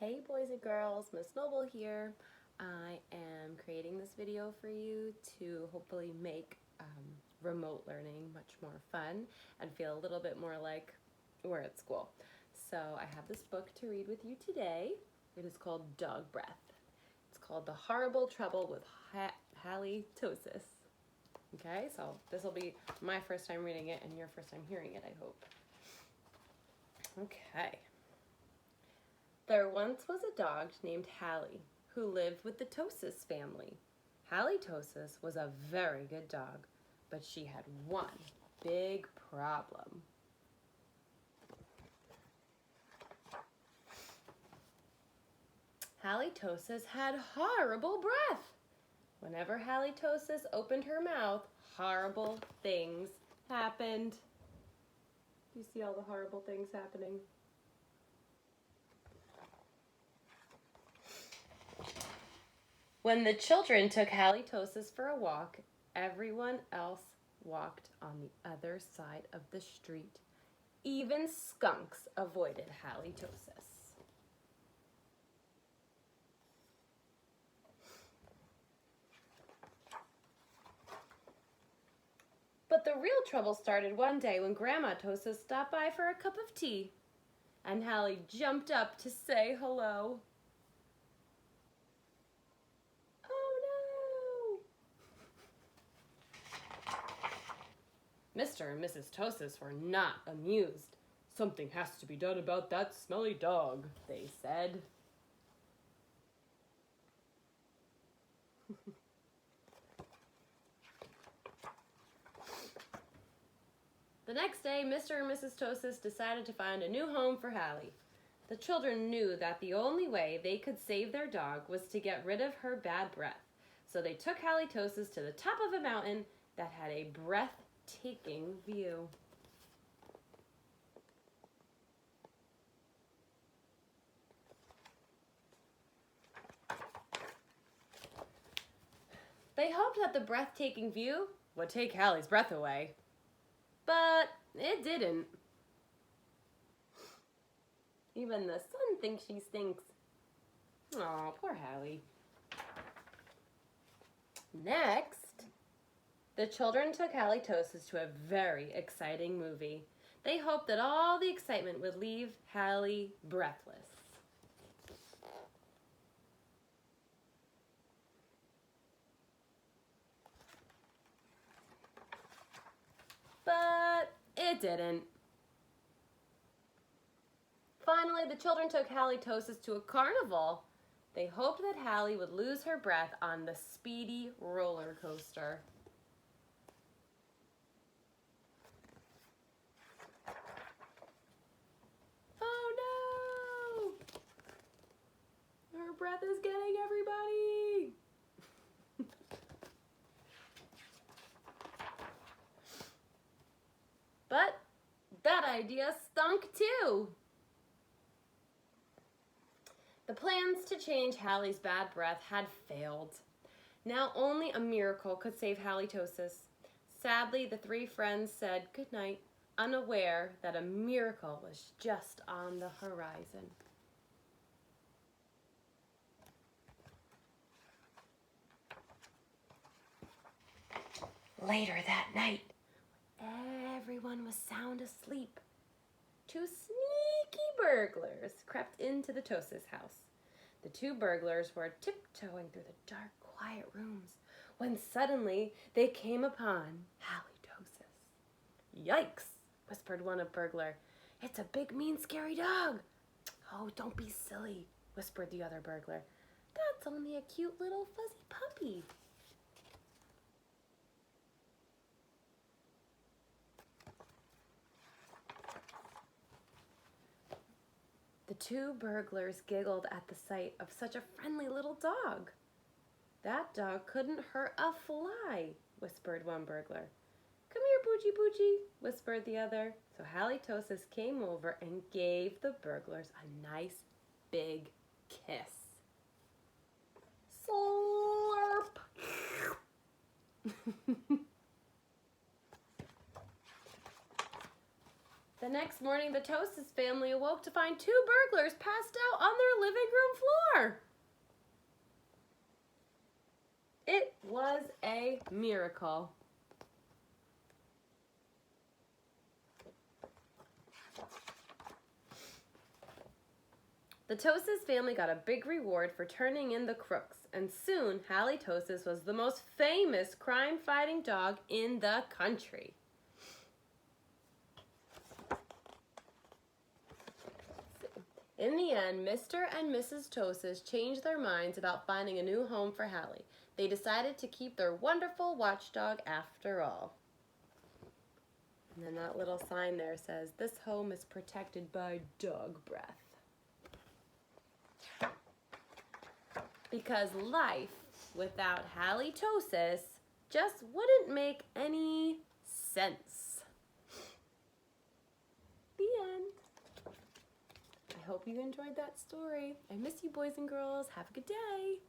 Hey boys and girls, Miss Noble here. I am creating this video for you to hopefully make remote learning much more fun and feel a little bit more like we're at school. So I have this book to read with you today. It is called Dog Breath. It's called The Horrible Trouble with Hally Tosis. Okay, so this will be my first time reading it and your first time hearing it, I hope. Okay. There once was a dog named Hally who lived with the Tosis family. Hally Tosis was a very good dog, but she had one big problem. Hally Tosis had horrible breath. Whenever Hally Tosis opened her mouth, horrible things happened. Do you see all the horrible things happening? When the children took Hally Tosis for a walk, everyone else walked on the other side of the street. Even skunks avoided Hally Tosis. But the real trouble started one day when Grandma Tosis stopped by for a cup of tea, and Hally jumped up to say hello. Mr. and Mrs. Tosis were not amused. "Something has to be done about that smelly dog," they said. The next day, Mr. and Mrs. Tosis decided to find a new home for Hally. The children knew that the only way they could save their dog was to get rid of her bad breath. So they took Hally Tosis to the top of a mountain that had a breathtaking view. They hoped that the breathtaking view would take Hally's breath away, but it didn't. Even the sun thinks she stinks. Aw, poor Hally. Next, the children took Hally Tosis to a very exciting movie. They hoped that all the excitement would leave Hally breathless. But it didn't. Finally, the children took Hally Tosis to a carnival. They hoped that Hally would lose her breath on the speedy roller coaster. Oh no! Her breath is getting everybody! But that idea stunk too. The plans to change Hally's bad breath had failed. Now only a miracle could save Hally Tosis. Sadly, the three friends said goodnight, unaware that a miracle was just on the horizon. Later that night, everyone was sound asleep. Two sneaky burglars crept into the Tosis house. The two burglars were tiptoeing through the dark, quiet rooms when suddenly they came upon Hally Tosis. "Yikes," whispered one burglar. "It's a big, mean, scary dog." "Oh, don't be silly," whispered the other burglar. "That's only a cute little fuzzy puppy." The two burglars giggled at the sight of such a friendly little dog. "That dog couldn't hurt a fly," whispered one burglar. "Come here, Poochie Poochie," whispered the other. So Hally Tosis came over and gave the burglars a nice big kiss. Slurp! The next morning, the Tosis family awoke to find 2 burglars passed out on their living room floor. It was a miracle. The Tosis family got a big reward for turning in the crooks, and soon Hally Tosis was the most famous crime-fighting dog in the country. In the end, Mr. and Mrs. Tosis changed their minds about finding a new home for Hally. They decided to keep their wonderful watchdog after all. And then that little sign there says, "This home is protected by dog breath." Because life without Hally Tosis just wouldn't make any sense. The end. I hope you enjoyed that story. I miss you, boys and girls. Have a good day.